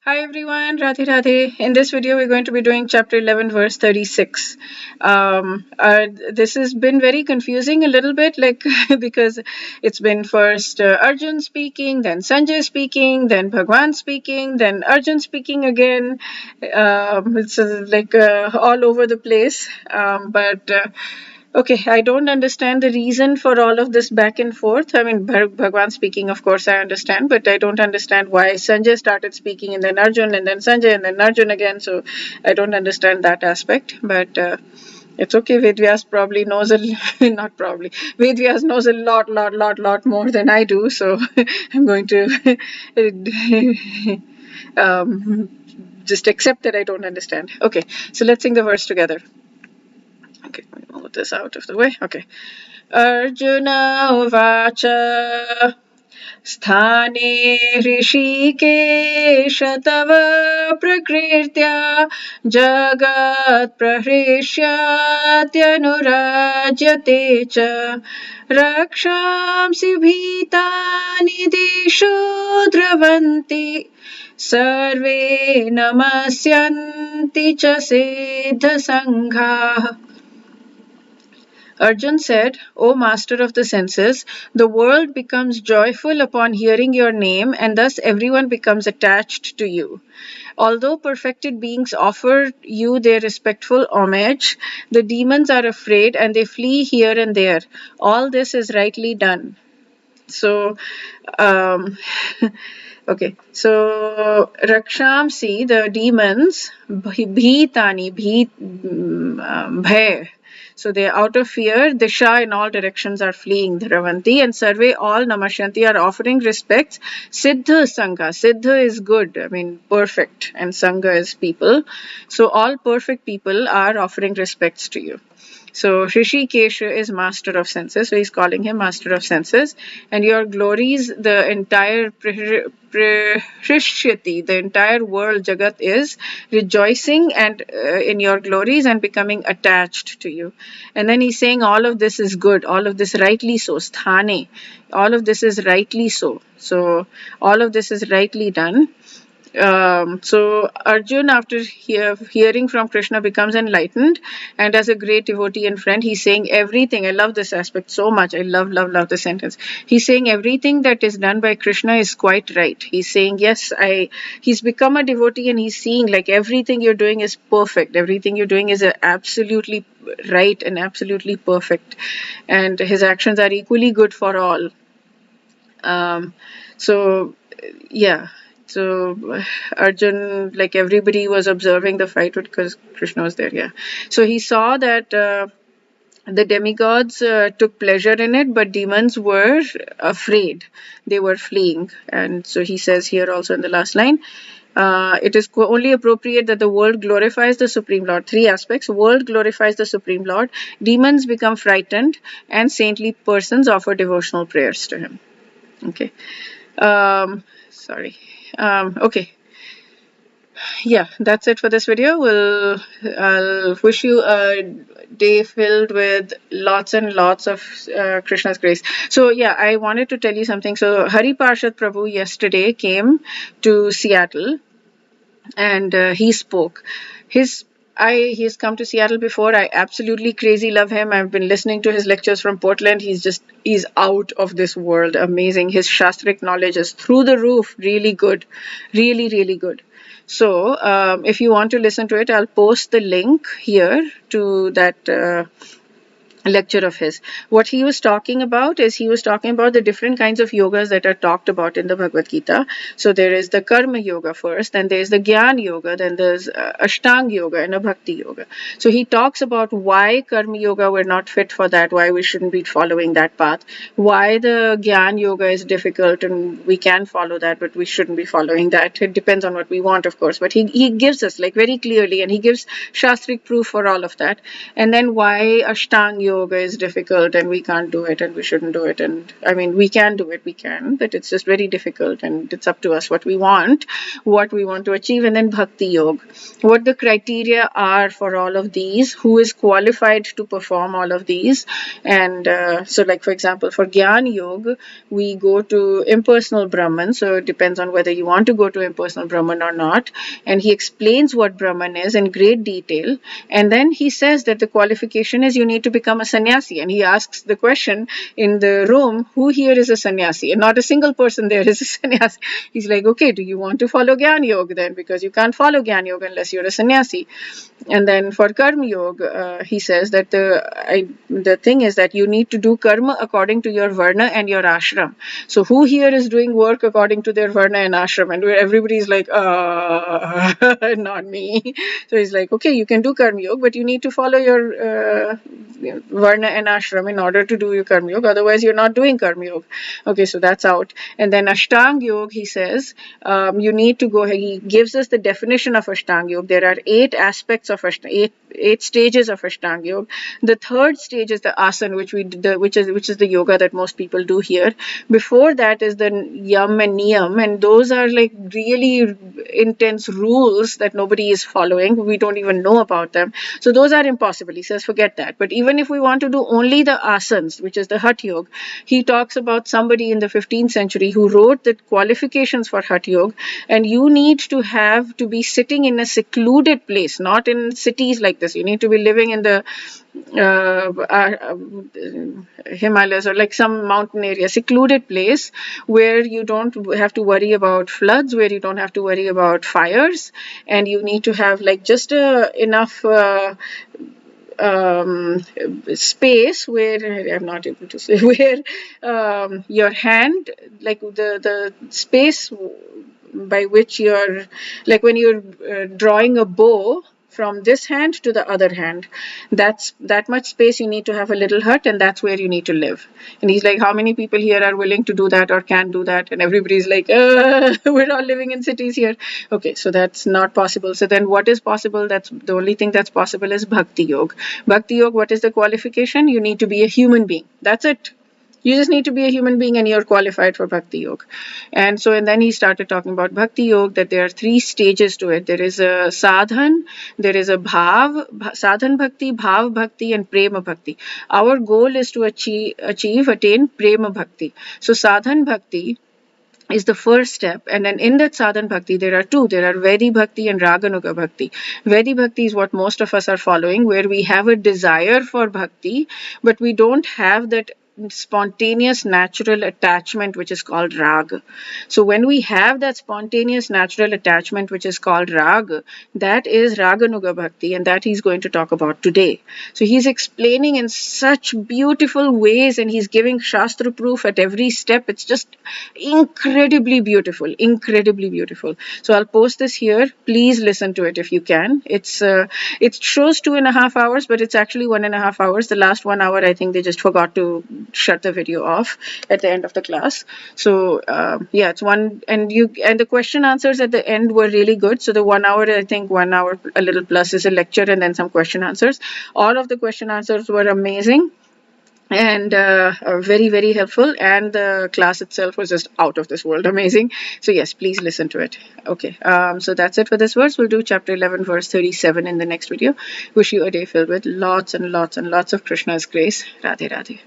Hi everyone, Radhe Radhe. In this video, we're going to be doing chapter 11, verse 36. This has been very confusing a little bit, because it's been first Arjun speaking, then Sanjay speaking, then Bhagwan speaking, then Arjun speaking again. It's all over the place. Okay, I don't understand the reason for all of this back and forth. I mean, Bhagwan speaking, of course, I understand, but I don't understand why Sanjay started speaking and then Arjun and then Sanjay and then Arjun again. So I don't understand that aspect. But it's okay. Vedvyas probably knows not probably. Vedvyas knows a lot more than I do. So I'm going to just accept that I don't understand. Okay, so let's sing the verse together. Okay, let me move this out of the way. Okay. Arjuna Uvacha Sthane Rishikesh Tava Prakritya Jagat Prahishyatyanurajyate Cha Rakshamsi Bhitani Dishu Dravanti Sarve Namasyanti Cha Siddha Sangha. Arjun said, O master of the senses, the world becomes joyful upon hearing your name, and thus everyone becomes attached to you. Although perfected beings offer you their respectful homage, the demons are afraid and they flee here and there. All this is rightly done. So, um, okay. So, Rakshamsi, the demons, Bhitani, Bhay. So they are out of fear. Disha in all directions are fleeing. Dhravanti and Sarve all Namashanti are offering respects. Siddha Sangha. Siddha is good. I mean perfect. And Sangha is people. So all perfect people are offering respects to you. So Hrishikesh is master of senses. So he's calling him master of senses. And your glories, the entire Prishyati, the entire world, Jagat, is rejoicing and in your glories and becoming attached to you. And then he's saying all of this is good, all of this rightly so, sthane, all of this is rightly so. So all of this is rightly done. So Arjun, after hearing from Krishna, becomes enlightened, and as a great devotee and friend, he's saying everything. I love this aspect so much. I love the sentence. He's saying everything that is done by Krishna is quite right. He's saying yes, he's become a devotee and he's seeing like everything you're doing is perfect. Everything you're doing is absolutely right and absolutely perfect, and his actions are equally good for all. So yeah. So Arjun, like everybody was observing the fight because Krishna was there. Yeah. So he saw that the demigods took pleasure in it, but demons were afraid. They were fleeing. And so he says here also in the last line, it is only appropriate that the world glorifies the Supreme Lord. Three aspects. World glorifies the Supreme Lord. Demons become frightened and saintly persons offer devotional prayers to him. Okay. Sorry. Okay. Yeah, that's it for this video. I'll wish you a day filled with lots and lots of Krishna's grace. So yeah, I wanted to tell you something. So Hari Parsad Prabhu yesterday came to Seattle and he spoke. He's come to Seattle before. I absolutely crazy love him. I've been listening to his lectures from Portland. He's out of this world. Amazing. His Shastric knowledge is through the roof. Really good. Really good. So if you want to listen to it, I'll post the link here to that lecture of his. What he was talking about is the different kinds of yogas that are talked about in the Bhagavad Gita. So there is the Karma Yoga first, then there's the Gyan Yoga, then there's Ashtang Yoga and a Bhakti Yoga. So he talks about why Karma Yoga we're not fit for that, why we shouldn't be following that path, why the Gyan Yoga is difficult and we can follow that, but we shouldn't be following that. It depends on what we want, of course, but he gives us like very clearly, and he gives Shastric proof for all of that. And then why Ashtang Yoga yoga is difficult and we can't do it and we shouldn't do it. And I mean, we can do it, we can, but it's just very difficult and it's up to us what we want to achieve. And then bhakti yoga, what the criteria are for all of these, who is qualified to perform all of these. And so like, for example, for Gyan Yoga, we go to impersonal Brahman. So it depends on whether you want to go to impersonal Brahman or not. And he explains what Brahman is in great detail. And then he says that the qualification is you need to become a sannyasi. And he asks the question in the room, who here is a sannyasi? And not a single person there is a sannyasi. He's like, okay, do you want to follow Gyan Yoga then? Because you can't follow Gyan Yoga unless you're a sannyasi. And then for Karma Yoga, he says that the thing is that you need to do karma according to your varna and your ashram. So who here is doing work according to their varna and ashram? And everybody's like, not me. So he's like, okay, you can do Karma Yoga, but you need to follow your varna and ashram in order to do your Karma Yoga. Otherwise, you're not doing Karma Yoga. Okay, so that's out. And then Ashtang Yoga, he says, you need to go, he gives us the definition of Ashtang Yoga. There are 8 aspects of eight stages of Ashtanga Yoga. The third stage is the asana, which is the yoga that most people do here. Before that is the yam and niyam, and those are like really intense rules that nobody is following. We don't even know about them. So those are impossible. He says forget that. But even if we want to do only the asanas, which is the Hatha Yoga, he talks about somebody in the 15th century who wrote the qualifications for Hatha Yoga, and you need to be sitting in a secluded place, not in cities like this. You need to be living in the Himalayas or like some mountain area, secluded place where you don't have to worry about floods, where you don't have to worry about fires, and you need to have like just enough space where I'm not able to say where your hand, like the space by which you're, like when you're drawing a bow from this hand to the other hand, that's that much space you need to have a little hut, and that's where you need to live. And he's like, how many people here are willing to do that or can do that? And everybody's like, we're all living in cities here. Okay, so that's not possible. So then what is possible? That's the only thing that's possible is bhakti yoga. Bhakti yoga, what is the qualification? You need to be a human being. That's it. You just need to be a human being and you're qualified for Bhakti Yoga. And then he started talking about Bhakti Yoga, that there are 3 stages to it. There is a sadhan, there is a sadhan bhakti, bhav bhakti, and prema bhakti. Our goal is to attain prema bhakti. So sadhan bhakti is the first step, and then in that sadhan bhakti there are 2. There are Vaidhi bhakti and Raganuga bhakti. Vaidhi bhakti is what most of us are following, where we have a desire for bhakti, but we don't have that spontaneous natural attachment which is called raga. So when we have that spontaneous natural attachment which is called raga, that is Raganuga bhakti, and that he's going to talk about today. So he's explaining in such beautiful ways, and he's giving shastra proof at every step. It's just incredibly beautiful, incredibly beautiful. So I'll post this here. Please listen to it if you can. It shows 2.5 hours, but it's actually 1.5 hours. The last 1 hour, I think they just forgot to shut the video off at the end of the class. So yeah, it's one, and the question answers at the end were really good. So the 1 hour, I think 1 hour a little plus is a lecture and then some question answers. All of the question answers were amazing and very, very helpful, and the class itself was just out of this world amazing. So yes, please listen to it. Okay, so that's it for this verse. We'll do chapter 11 verse 37 in the next video. Wish you a day filled with lots and lots and lots of Krishna's grace. Radhe Radhe.